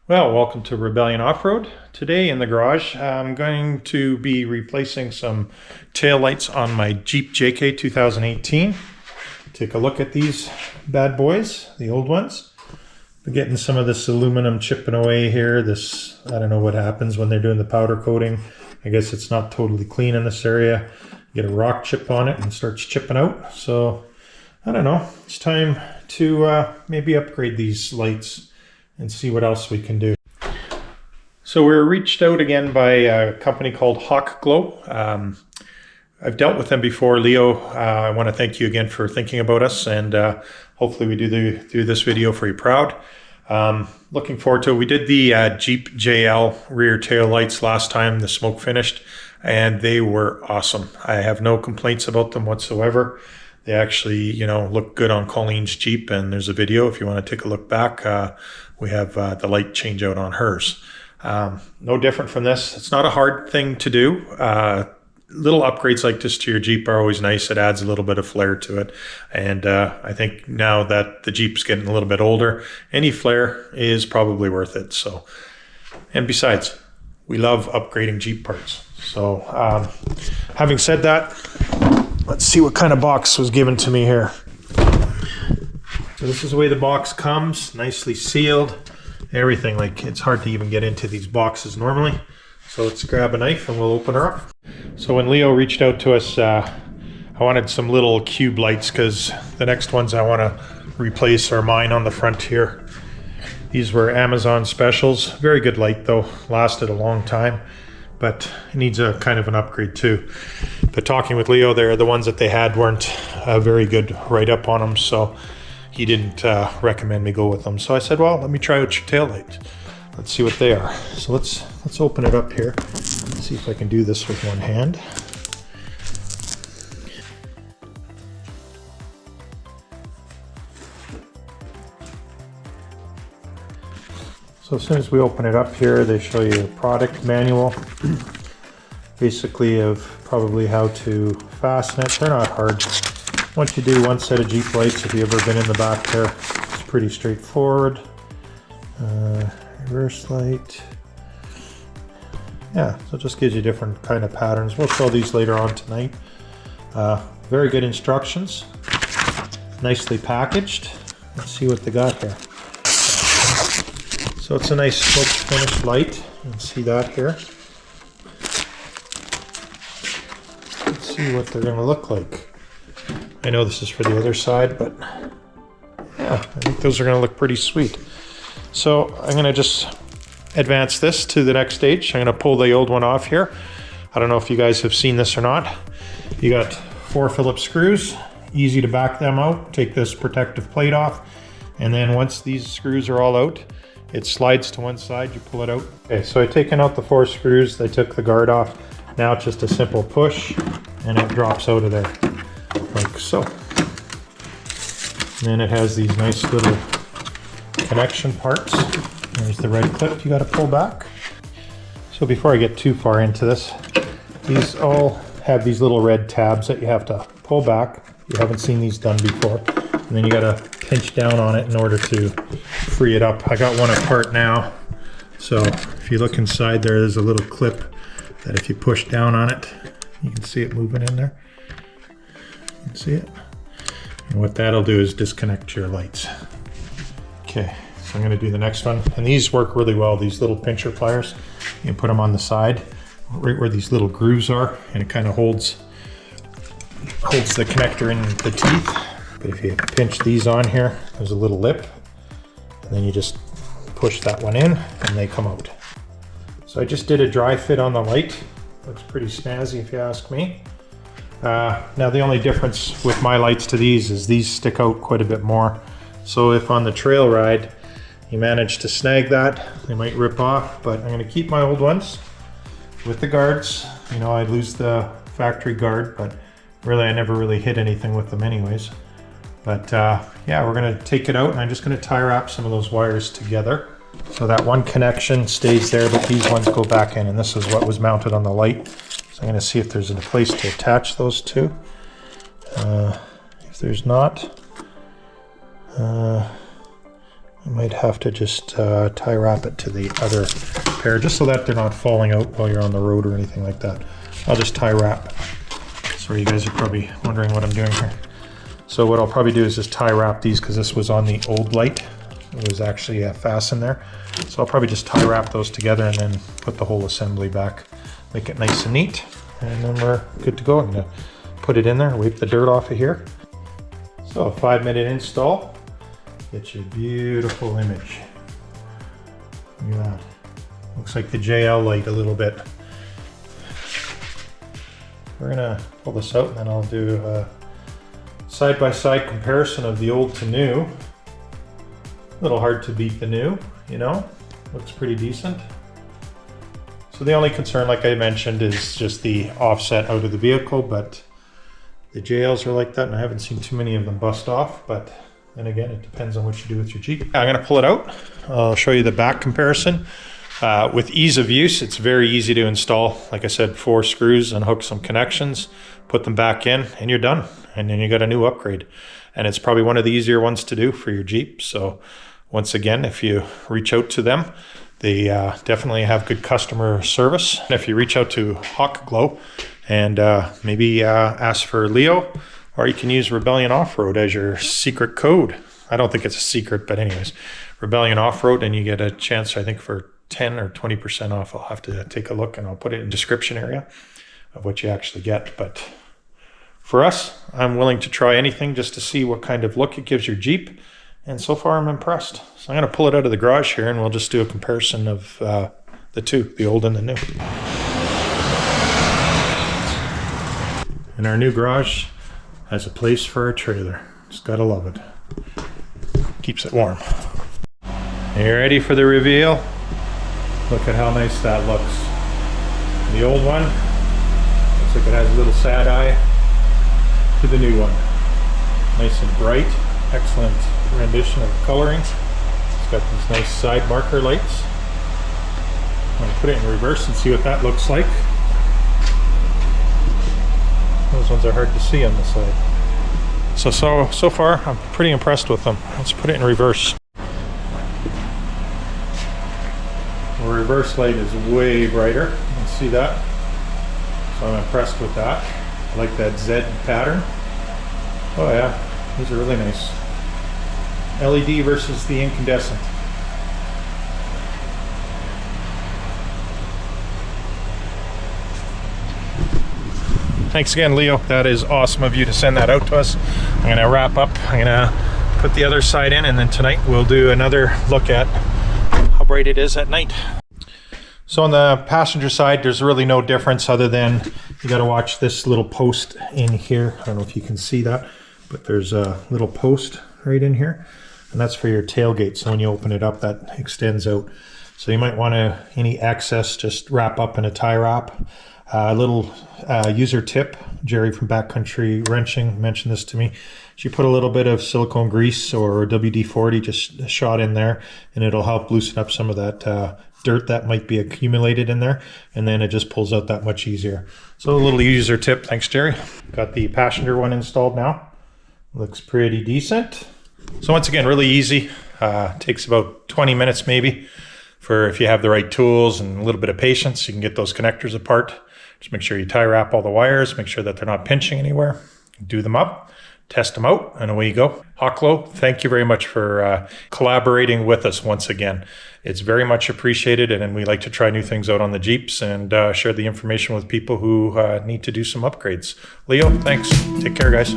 Well, welcome to Rebellion Off-Road. Today in the garage, I'm going to be replacing some tail lights on my Jeep JK 2018. Take a look at these bad boys, the old ones. We're getting some of this aluminum chipping away here. I don't know what happens when they're doing the powder coating. I guess it's not totally clean in this area. You get a rock chip on it and it starts chipping out. So, I don't know. It's time to maybe upgrade these lights and see what else we can do. So we were reached out again by a company called Hawkglow. I've dealt with them before. Leo, I want to thank you again for thinking about us, and hopefully we do this video for you proud. Looking forward to it. We did the Jeep JL rear tail lights last time the smoke finished, and they were awesome. I have no complaints about them whatsoever. They actually, look good on Colleen's Jeep, and there's a video if you want to take a look back. We have the light change out on hers. No different from this. It's not a hard thing to do. Little upgrades like this to your Jeep are always nice. It adds a little bit of flair to it. And I think now that the Jeep's getting a little bit older, any flair is probably worth it. So, and besides, we love upgrading Jeep parts. So having said that, let's see what kind of box was given to me here. So this is the way the box comes, nicely sealed. Everything, like it's hard to even get into these boxes normally. So let's grab a knife and we'll open her up. So when Leo reached out to us, I wanted some little cube lights because the next ones I want to replace are mine on the front here. These were Amazon specials. Very good light though, lasted a long time, but it needs a kind of an upgrade too. But talking with Leo there, the ones that they had weren't very good write-up on them, so he didn't recommend me go with them. So I said, well, let me try out your tail light. Let's see what they are. So let's open it up here. Let's see if I can do this with one hand. So as soon as we open it up here, they show you a product manual, basically of probably how to fasten it. They're not hard. Once you do one set of Jeep lights, if you've ever been in the back there, it's pretty straightforward. Reverse light. Yeah, so it just gives you different kind of patterns. We'll show these later on tonight. Very good instructions. Nicely packaged. Let's see what they got here. So it's a nice smoke finish light. You can see that here. Let's see what they're going to look like. I know this is for the other side, but yeah, I think those are going to look pretty sweet. So I'm going to just advance this to the next stage. I'm going to pull the old one off here. I don't know if you guys have seen this or not. You got 4 Phillips screws, easy to back them out. Take this protective plate off, and then once these screws are all out, it slides to one side, you pull it out. Okay, so I've taken out the 4 screws, I took the guard off. Now it's just a simple push, and it drops out of there. Like so. And then it has these nice little connection parts. There's the red clip you got to pull back. So before I get too far into this, these all have these little red tabs that you have to pull back. You haven't seen these done before. And then you got to pinch down on it in order to free it up. I got one apart now. So if you look inside there, there's a little clip that if you push down on it, you can see it moving in there. You can see it. And what that'll do is disconnect your lights. Okay, so I'm going to do the next one. And these work really well, these little pincher pliers. You can put them on the side, right where these little grooves are, and it kind of holds the connector in the teeth. But if you pinch these on here, there's a little lip, and then you just push that one in, and they come out. So I just did a dry fit on the light. Looks pretty snazzy if you ask me. Now the only difference with my lights to these is these stick out quite a bit more. So if on the trail ride you manage to snag that, they might rip off, but I'm going to keep my old ones with the guards. I lose the factory guard, but really I never really hit anything with them anyways. But yeah, we're going to take it out, and I'm just going to tie wrap some of those wires together. So that one connection stays there, but these ones go back in, and this is what was mounted on the light. So I'm going to see if there's a place to attach those two. If there's not, I might have to just tie wrap it to the other pair just so that they're not falling out while you're on the road or anything like that. I'll just tie wrap. Sorry, you guys are probably wondering what I'm doing here. So what I'll probably do is just tie wrap these because this was on the old light. It was actually fastened there. So I'll probably just tie wrap those together and then put the whole assembly back. Make it nice and neat. And then we're good to go. I'm gonna put it in there, wipe the dirt off of here. So a 5-minute install. Get your beautiful image. Look at that. Looks like the JL light a little bit. We're gonna pull this out and then I'll do a side-by-side comparison of the old to new. A little hard to beat the new, you know? Looks pretty decent. So the only concern, like I mentioned, is just the offset out of the vehicle, but the JLs are like that and I haven't seen too many of them bust off, but then again, it depends on what you do with your Jeep. I'm gonna pull it out. I'll show you the back comparison. With ease of use, it's very easy to install. Like I said, 4 screws and hook some connections, put them back in and you're done. And then you got a new upgrade. And it's probably one of the easier ones to do for your Jeep. So once again, if you reach out to them, they definitely have good customer service. And if you reach out to Hawkglow and maybe ask for Leo, or you can use Rebellion Off-Road as your secret code. I don't think it's a secret, but anyways, Rebellion Off-Road, and you get a chance, I think, for 10 or 20% off. I'll have to take a look and I'll put it in the description area of what you actually get. But for us, I'm willing to try anything just to see what kind of look it gives your Jeep. And so far I'm impressed. So I'm gonna pull it out of the garage here and we'll just do a comparison of the two, the old and the new. And our new garage has a place for a trailer. Just gotta love it. Keeps it warm. Are you ready for the reveal? Look at how nice that looks. The old one looks like it has a little sad eye to the new one. Nice and bright, excellent rendition of coloring. It's got these nice side marker lights. I'm gonna put it in reverse and see what that looks like. Those ones are hard to see on the side. So far, I'm pretty impressed with them. Let's put it in reverse. The reverse light is way brighter. You can see that. So I'm impressed with that. I like that Z pattern. Oh yeah, these are really nice. LED versus the incandescent. Thanks again, Leo. That is awesome of you to send that out to us. I'm gonna wrap up. I'm gonna put the other side in, and then tonight we'll do another look at how bright it is at night. So on the passenger side, there's really no difference other than you gotta watch this little post in here. I don't know if you can see that, but there's a little post right in here, and that's for your tailgate. So when you open it up, that extends out. So you might wanna, any excess, just wrap up in a tie wrap. A little user tip, Jerry from Backcountry Wrenching mentioned this to me. She put a little bit of silicone grease or WD-40 just shot in there, and it'll help loosen up some of that dirt that might be accumulated in there, and then it just pulls out that much easier. So a little user tip, thanks Jerry. Got the passenger one installed now. Looks pretty decent. So once again, really easy. Takes about 20 minutes maybe. For if you have the right tools and a little bit of patience, you can get those connectors apart. Just make sure you tie wrap all the wires, make sure that they're not pinching anywhere. Do them up, test them out, and away you go. Hawkglow, thank you very much for collaborating with us once again. It's very much appreciated, and we like to try new things out on the Jeeps and share the information with people who need to do some upgrades. Leo, thanks. Take care, guys.